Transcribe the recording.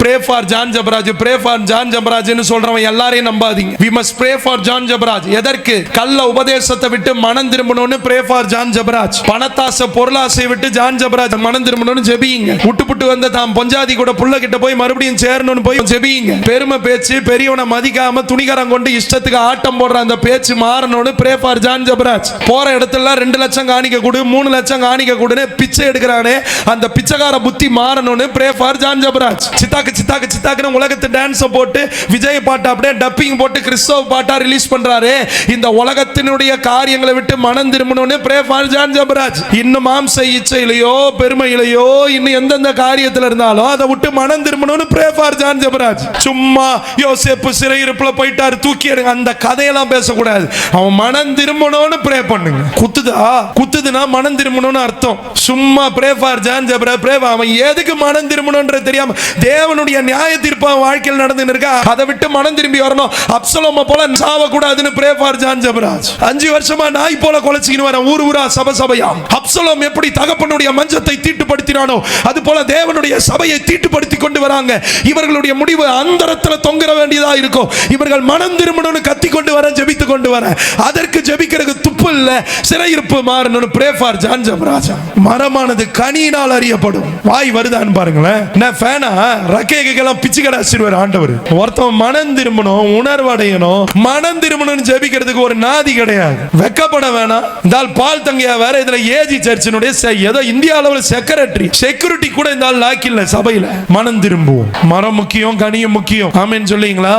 pray for John Jabaraj, pray for John Jabaraj ன்னு சொல்றவன் எல்லாரையும் நம்பாதீங்க. We must pray for John Jabaraj. எதற்கு? கள்ள உபதேசத்தை விட்டு மனம் திரும்பணும்னு pray for John Jabaraj. பணத்தாசை பொருளாசை விட்டு John Jabaraj மனம் திரும்பணும்னு ஜெபிங்க. விட்டுப்புட்டு வந்த தாம் பொஞ்சாதி கூட புள்ள கிட்ட போய் மறுபடியும் சேரணும்னு போய் ஜெபிங்க. பெருமை பேச்சு, பெரியவனை மதிக்காம துணிகரம் கொண்டு இஷ்டத்துக்கு ஆட்டம் போடுற அந்த பேச்சு மாறணும்னு pray for John Jabaraj. போற இடத்துல 2 லட்சம் காணிக்க கொடு, 3 லட்சம் காணிக்க கொடுன்னு பிச்சை எடுக்கிறானே அந்த பிச்சைக்கார புத்தி மாறணும்னு pray for John Jabaraj. சித்தாக்குன்னு உலகத்து டான்ஸ் போட்டு விஜய் பாட்டு அப்படியே டப்பிங் போட்டு கிறிஸ்தவ பாட்டா ரிலீஸ் பண்றாரு. இந்த உலகத்தினுடைய காரியங்களை விட்டு மனம் திரும்பணும்னு pray for John Jabaraj. இன்னும் மாம்ச இச்சையிலையோ பெருமையிலையோ இன்னும் எந்தெந்த காரியத்துல இருந்தாலும் அதை விட்டு மனம் திரும்பணும்னு pray for John Jabaraj. சும்மா யோசேப்பு சிறையிருப்புல போயிட்டாரு தூக்கி எடுங்க அந்த கதையெல்லாம் பேசக்கூடாது. அவன் மனம் திரும்பணும்னு ப்ரே பண்ணுங்க. குத்துதுன்னா மனம் திரும்பணும்னு அர்த்தம். சும்மா pray for John Jabaraj pray. அவன் எதுக்கு மனம் திரும்பணும்ன்றது தெரியாம தேவனுடைய நியாய தீர்ப்பு வாழ்க்கையில் நடந்துன்னு இருக்கா. அதை விட்டு மனம் திரும்பி வரணும். அப்சலோம போல சாவ கூடாதுன்னு pray for John Jabaraj. 5 வருஷமா நாய் போல கொலைச்சிக்கின்னு வர ஊரா சபையா. அப்சலோம் எப்படி தகப்பனுடைய மஞ்சத்தை தீட்டுப்படுத்தினானோ அது போல தேவனுடைய சபையை தீட்டுப்படுத்தி கொண்டு வராங்க. இவர்களுடைய முடிவு அந்தரத்துல தொங்கற வேண்டியதா இருக்கும். இவர்கள் மனம் திரும்பணும்னு கத்தி கொண்டு வர ஜெபித்து கொண்டு வர அதற்கு ஜெபிக்கிறதுக்கு துப்பு இல்ல. சிறையிருப்பு மாறணும்னு pray for John Jabaraj. மரமானது கனியினால் அறியப்படும். வாய் வருதான்னு பாருங்களேன். நான் ஃபேனா ரக்கேக்கெல்லாம் பிச்சு கடாசிடுவார் ஆண்டவர். ஒருத்தன் மனம் திரும்பணும், உணர்வடையணும். மனம் திரும்பணும்னு ஜெபிக்கிறதுக்கு ஒரு நாதி கிடையாது. வெக்கப்பட வேணாம். இந்த பால் தங்கையா வேற இதுல ஏஜி சர்ச்சினுடைய ஏதோ இந்தியா அளவில் செக்யூரிட்டி கூட இந்த லாக்கில்ல சபையில. மனம் திரும்புவோம். மரம் முக்கியம், கனியும் முக்கியம். ஆமென் சொல்லுவீங்களா?